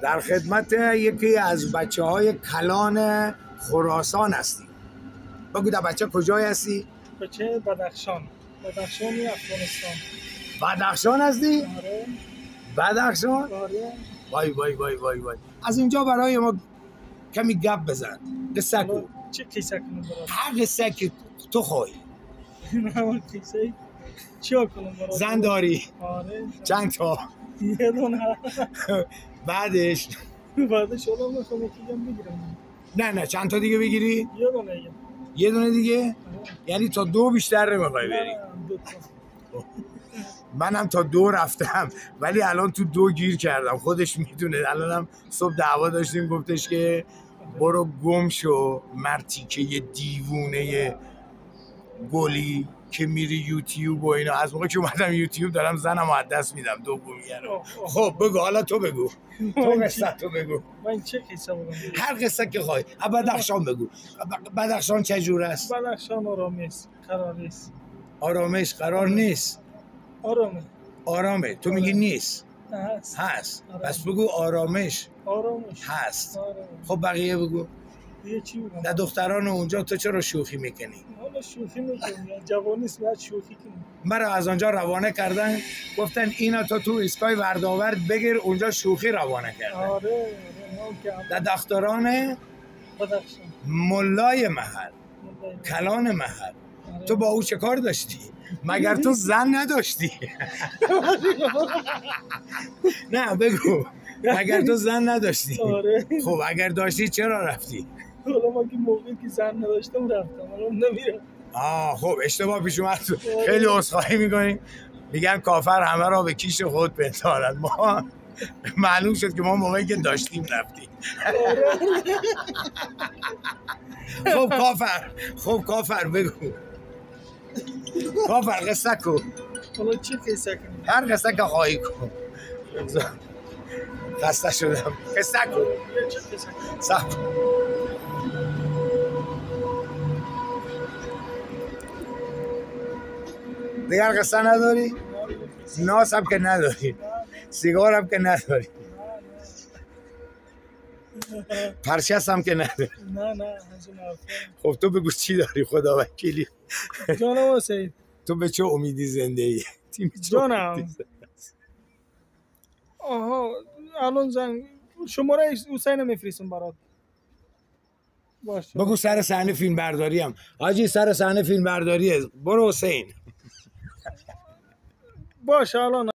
در خدمت یکی از بچه‌های کلان خراسان هستی. بگو در بچه کجای هستی؟ بچه بدخشانی افغانستان. بدخشان هستی؟ آره. بدخشان؟ آره. وای وای وای وای وای. از اینجا برای ما کمی گپ بزن. قصه کو. چه قصه کنم برات؟ هر قصه که تو خواهی. نه قصه چیا کنم برات؟ زن داری؟ آره. چند تا؟ یه دونه. بعدش حالا میخوام یکیگم بگیرم. نه چند تا دیگه بگیری؟ یه دونه. یه دونه دیگه؟ یعنی تا 2 بیشتر نمیخوای بری؟ نه 2 تا. منم تا 2 رفتم ولی الان تو 2 گیر کردم. خودش میدونه. الانم صبح دعوا داشتیم گفتش که برو گم شو مرتیکه دیوونه گلی که میری یوتیوب و اینا. از موقع که اومدم یوتیوب دارم زنم از دست میدم دومیه رو. خب بگو حالا تو بگو. تو قصه تو بگو. من چه قصه بگم؟ هر قصه که خواهی. بدخشان بگو. بدخشان چه جور است؟ بدخشان آرامش قرار نیست. آرامه. تو میگی نیست. هست. پس بگو آرامش هست. خب بقیه بگو. دیگه چی بگم؟ در دختران اونجا تو چرا شوخی میکنی؟ حالا شوخی میکنم. جوانیست باید شوخی کنیم. مرا از آنجا روانه کردن گفتن اینا تو اسکای وردآورد بگیر اونجا شوخی روانه کردن. آره. در دختران بدخشان ملای محل کلان محل. تو با او چه کار داشتی؟ مگر تو زن نداشتی؟ نه بگو. مگر تو زن نداشتی؟ آره. خب اگر داشتی چرا رفتی؟ حالا ما که موقعی که زن نداشتم رفتم. الان نمیرم. خب اشتباه پیش اومد. خیلی عذرخواهی میکنیم. میگن کافر همه را به کیش خود پنهاند. ما معلوم شد که ما موقعی که داشتیم رفتیم. خب کافر بگو. کافر قصه کن. حالا چی قصه کنیم؟ هر قصه که خواهی کن. خسته شدم. قصه کن. چه قصه کنیم؟ صبر کن. دیگر قصه نداری؟ ناس هم که نداری. سیگار هم که نداری. پرچس هم که نداری. نه. خب تو بگو چی داری خدا وکیلی. جانم حسین. تو به چه امیدی زنده ای؟ جانم. آها الان زنگ شماره حسین میفرستم برات. باشه. بگو سر صحنه فیلم برداری هم. حاجی سر صحنه فیلم برداریه. برو حسین. باشه الان